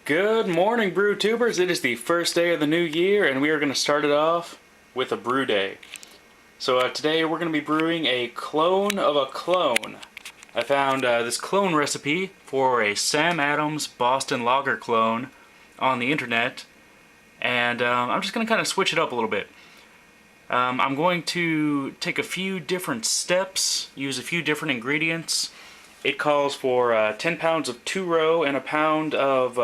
Good morning, brew tubers. It is the first day of the new year, and we are going to start it off with a brew day. So today we're going to be brewing a clone of a clone. I found this clone recipe for a Sam Adams Boston Lager clone on the internet, and I'm just going to kind of switch it up a little bit. I'm going to take a few different steps, use a few different ingredients. It calls for 10 pounds of 2-row and a pound of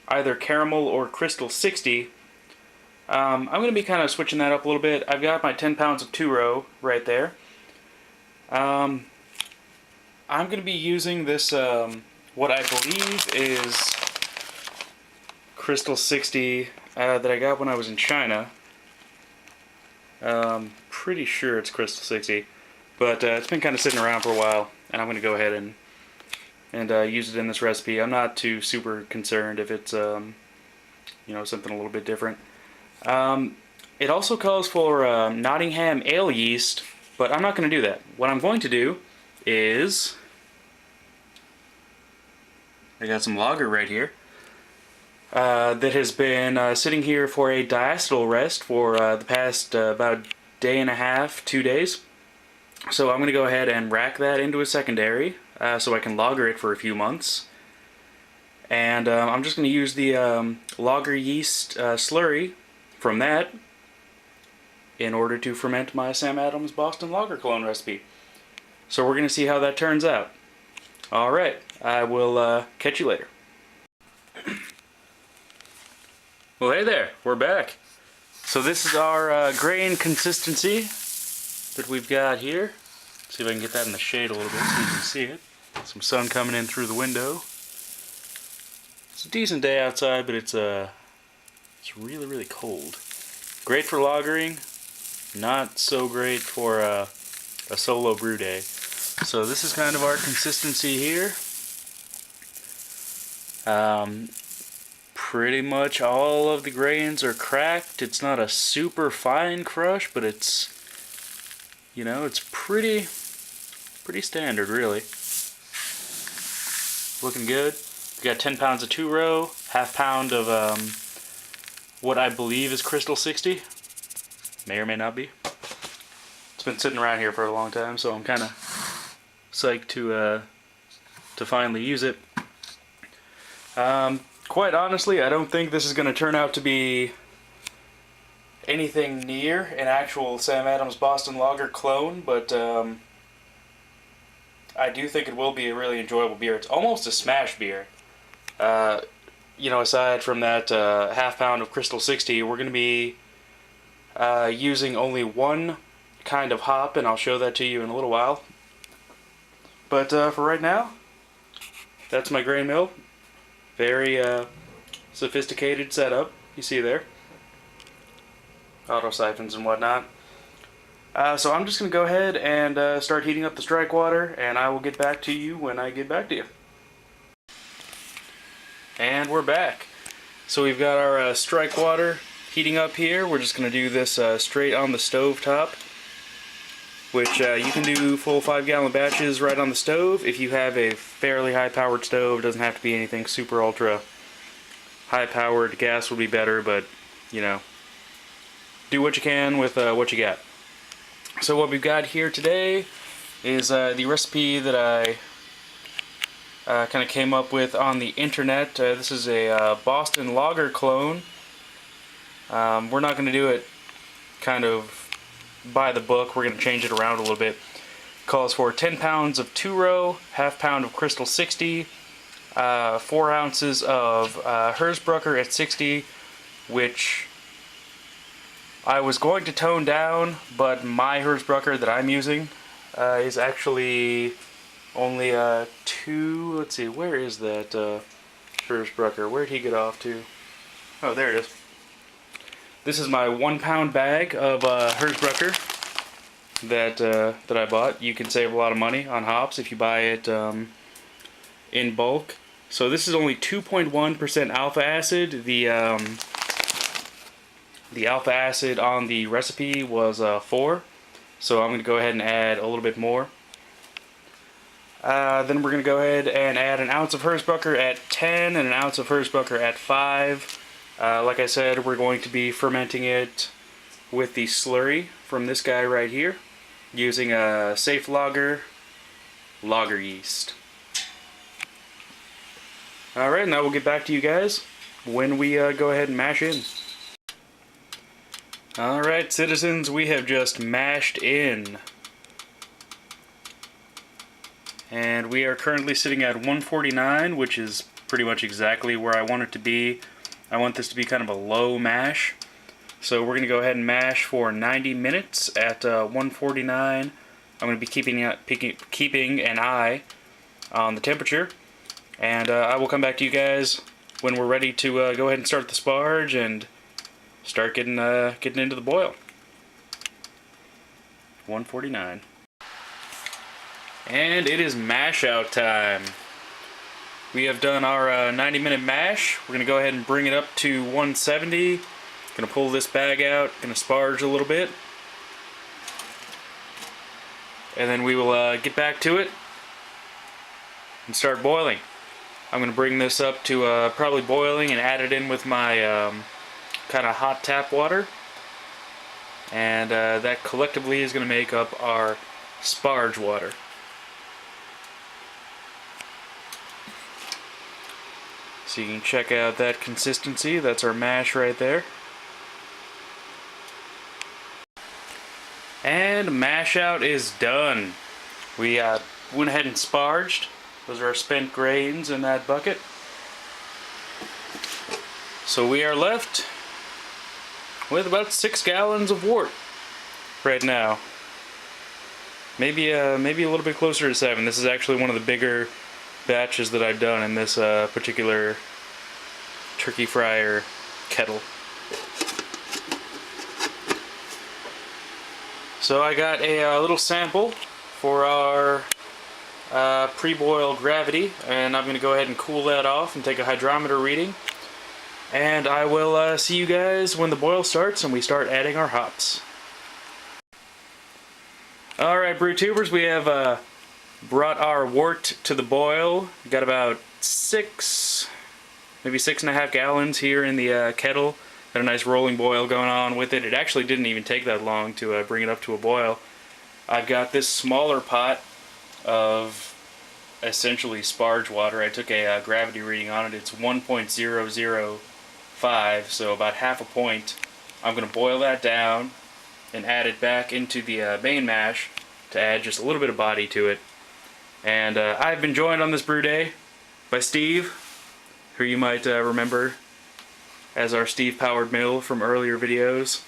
either caramel or Crystal 60. I'm going to be kind of switching that up a little bit. I've got my 10 pounds of 2-row right there. I'm going to be using this, what I believe is Crystal 60 that I got when I was in China. Pretty sure it's Crystal 60, but it's been kind of sitting around for a while, and I'm going to go ahead and use it in this recipe. I'm not too super concerned if it's something a little bit different. It also calls for Nottingham ale yeast, but I'm not going to do that. What I'm going to do is I got some lager right here that has been sitting here for a diacetyl rest for the past about day and a half, 2 days. So I'm going to go ahead and rack that into a secondary so I can lager it for a few months. And I'm just going to use the lager yeast slurry from that in order to ferment my Sam Adams Boston Lager clone recipe. So we're going to see how that turns out. Alright, I will catch you later. Well, hey there, we're back. So this is our grain consistency that we've got here. See if I can get that in the shade a little bit so you can see it. Some sun coming in through the window. It's a decent day outside, but it's really, really cold. Great for lagering, not so great for a solo brew day. So this is kind of our consistency here. Pretty much all of the grains are cracked. It's not a super fine crush, but it's, it's pretty standard, really. Looking good. We got 10 pounds of 2-row, half pound of what I believe is Crystal 60. May or may not be. It's been sitting around here for a long time, so I'm kind of psyched to finally use it. Quite honestly, I don't think this is going to turn out to be anything near an actual Sam Adams Boston Lager clone, but I do think it will be a really enjoyable beer. It's almost a smash beer. Aside from that half pound of Crystal 60, we're going to be using only one kind of hop, and I'll show that to you in a little while. But for right now, that's my grain mill. Very sophisticated setup, you see there. Auto siphons and whatnot. So I'm just going to go ahead and start heating up the strike water, and I will get back to you when I get back to you. And we're back. So we've got our strike water heating up here. We're just going to do this straight on the stove top, which you can do full 5-gallon batches right on the stove. If you have a fairly high-powered stove, it doesn't have to be anything super ultra high-powered. Gas would be better, but do what you can with what you got. So what we've got here today is the recipe that I kind of came up with on the internet. This is a Boston Lager clone. We're not going to do it kind of by the book. We're going to change it around a little bit. It calls for 10 pounds of 2-row, half pound of Crystal 60, 4 ounces of Hersbrucker at 60, which I was going to tone down, but my Hersbrucker that I'm using is actually only 2. Let's see, where is that Hersbrucker? Where'd he get off to? Oh, there it is. This is my 1-pound bag of Hersbrucker that I bought. You can save a lot of money on hops if you buy it in bulk. So this is only 2.1% alpha acid. The alpha acid on the recipe was 4, so I'm going to go ahead and add a little bit more. Then we're going to go ahead and add an ounce of Hersbucker at 10 and an ounce of Hersbucker at 5. Like I said, we're going to be fermenting it with the slurry from this guy right here, using a safe lager yeast. Alright, now we'll get back to you guys when we go ahead and mash in. Alright, citizens, we have just mashed in. And we are currently sitting at 149, which is pretty much exactly where I want it to be. I want this to be kind of a low mash. So we're going to go ahead and mash for 90 minutes at 149. I'm going to be keeping an eye on the temperature. And I will come back to you guys when we're ready to go ahead and start the sparge and start getting into the boil. 149. And it is mash out time. We have done our 90-minute mash. We're going to go ahead and bring it up to 170. Going to pull this bag out, going to sparge a little bit. And then we will get back to it and start boiling. I'm going to bring this up to probably boiling and add it in with my kind of hot tap water. And that collectively is going to make up our sparge water. So you can check out that consistency. That's our mash right there. And mash out is done. We went ahead and sparged. Those are our spent grains in that bucket. So we are left with about 6 gallons of wort right now. Maybe a little bit closer to 7. This is actually one of the bigger batches that I've done in this particular turkey fryer kettle. So I got a little sample for our pre-boil gravity, and I'm going to go ahead and cool that off and take a hydrometer reading. And I will see you guys when the boil starts and we start adding our hops. Alright, brew tubers, we have brought our wort to the boil. We got about 6, maybe 6.5 gallons here in the kettle. Got a nice rolling boil going on with it. It actually didn't even take that long to bring it up to a boil. I've got this smaller pot of essentially sparge water. I took a gravity reading on it. It's 1.005, so about half a point. I'm going to boil that down and add it back into the main mash to add just a little bit of body to it. And I've been joined on this brew day by Steve, who you might remember as our Steve Powered Mill from earlier videos.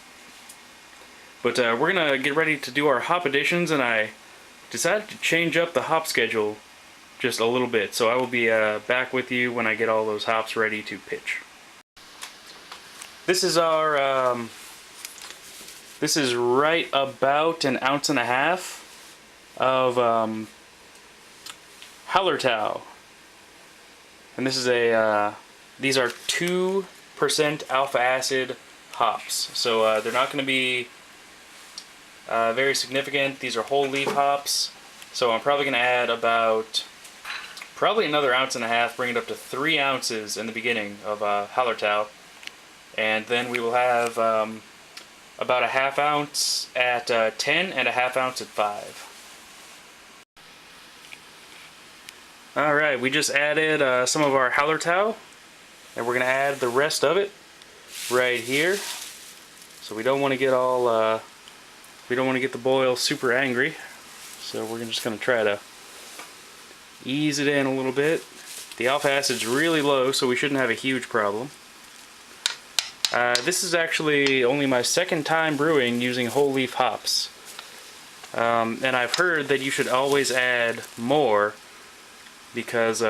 But we're going to get ready to do our hop additions, and I decided to change up the hop schedule just a little bit. So I will be back with you when I get all those hops ready to pitch. This is our, this is right about 1.5 ounces of Hallertau. And this is a, these are 2% alpha acid hops. So they're not going to be very significant. These are whole leaf hops. So I'm probably going to add about, probably another 1.5 ounces, bring it up to 3 ounces in the beginning of Hallertau. And then we will have about 1/2 ounce at 10 and 1/2 ounce at 5. Alright, we just added some of our Hallertau, and we're going to add the rest of it right here. So we don't want to get all, we don't want to get the boil super angry. So we're just going to try to ease it in a little bit. The alpha acid's really low, so we shouldn't have a huge problem. This is actually only my 2nd time brewing using whole leaf hops. And I've heard that you should always add more because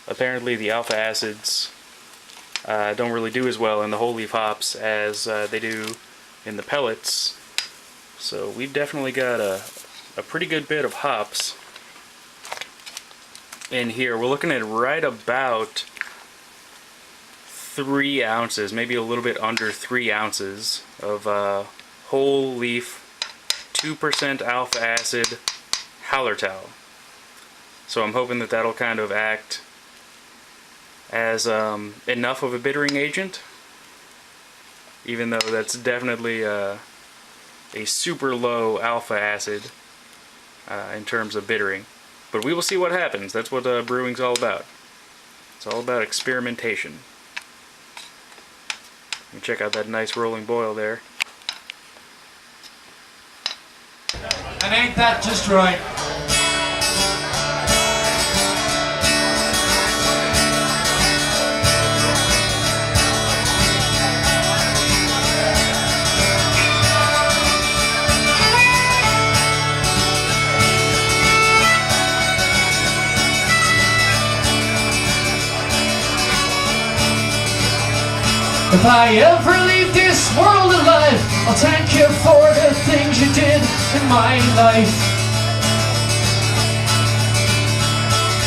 apparently the alpha acids don't really do as well in the whole leaf hops as they do in the pellets. So we've definitely got a pretty good bit of hops in here. We're looking at right about 3 ounces, maybe a little bit under 3 ounces of whole leaf 2% alpha acid Hallertau. So I'm hoping that that'll kind of act as enough of a bittering agent, even though that's definitely a super low alpha acid in terms of bittering. But we will see what happens. That's what brewing's all about. It's all about experimentation. You check out that nice rolling boil there. And ain't that just right? If I ever leave this world alive, I'll thank you for the things you did in my life.